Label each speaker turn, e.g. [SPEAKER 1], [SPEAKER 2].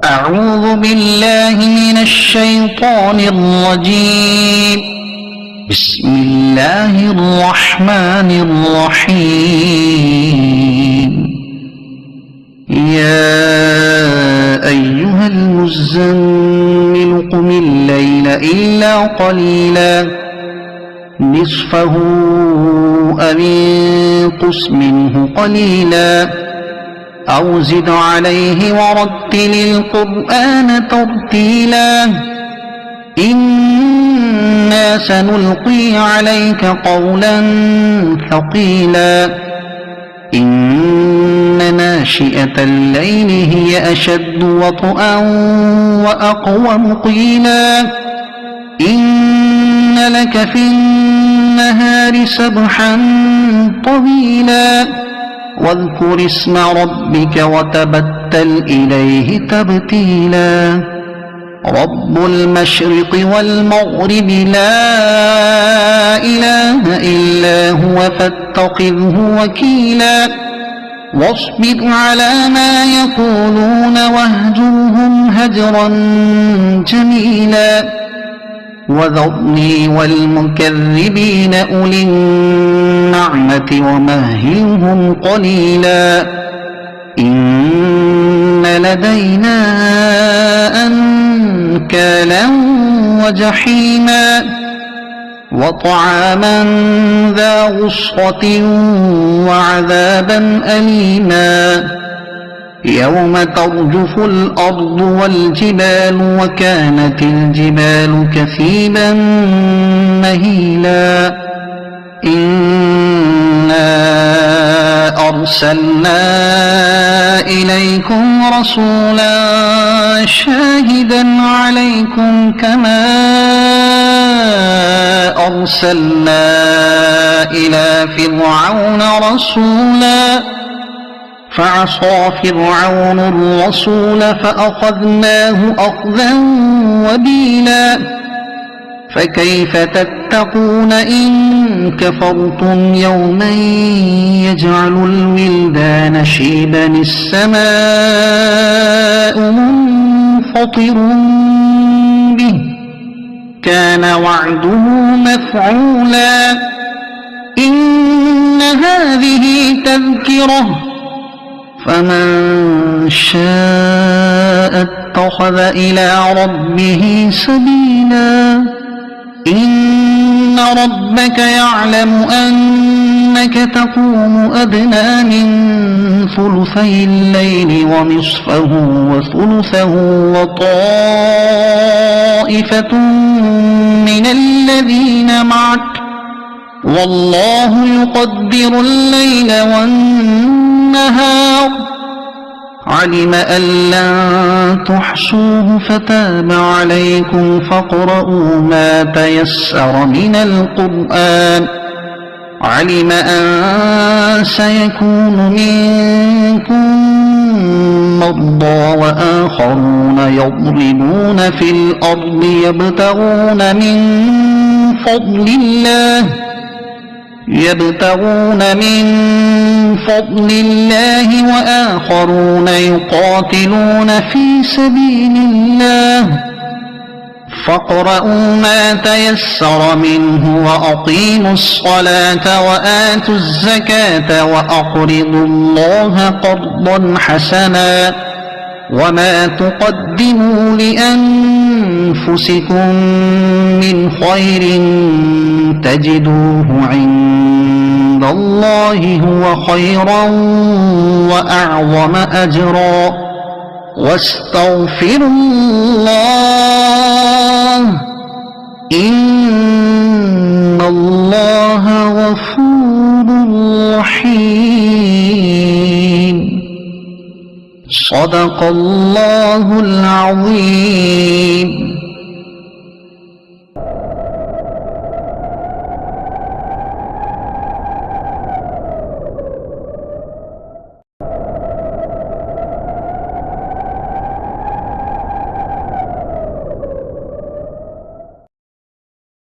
[SPEAKER 1] أعوذ بالله من الشيطان الرجيم. بسم الله الرحمن الرحيم. يا أيها المزمل قم الليل إلا قليلا نصفه أو انقص منه قليلا أو زد عليه ورتل القرآن ترتيلا إنا سنلقي عليك قولا ثقيلا إن ناشئة الليل هي أشد وطئا وأقوم قيلا إن لك في النهار سبحا طويلا واذكر اسم ربك وتبتل إليه تبتيلا رب المشرق والمغرب لا إله إلا هو فاتخذه وكيلا واصبر على ما يقولون واهجرهم هجرا جميلا وذرني والمكذبين أولي النعمة ومهلهم قليلا إن لدينا أنكالا وجحيما وطعاما ذا غصة وعذابا أليما يوم ترجف الأرض والجبال وكانت الجبال كثيبا مهيلا إنا أرسلنا إليكم رسولا شاهدا عليكم كما أرسلنا إلى فرعون رسولا فعصى فرعون الرسول فأخذناه أخذا وبيلا فكيف تتقون إن كفرتم يوما يجعل الولدان شيبا السماء منفطر به كان وعده مفعولا إن هذه تذكرة فمن شاء اتخذ إلى ربه سبيلا إن ربك يعلم أنك تقوم أدنى من ثلثي الليل ونصفه وثلثه وطائفة من الذين معك والله يقدر الليل والنهار علم أن لن تحصوه فتاب عليكم فاقرؤوا ما تيسر من القرآن علم أن سيكون منكم مرضى وآخرون يضربون في الأرض يبتغون من فضل الله وآخرون يقاتلون في سبيل الله فاقرؤوا ما تيسر منه وأقيموا الصلاة وآتوا الزكاة وأقرضوا الله قرضا حسنا وما تقدموا لأنفسكم من خير تجدوه عند الله هو خيرا وأعظم أجرا واستغفروا الله إن الله غفور رحيم صدق الله العظيم.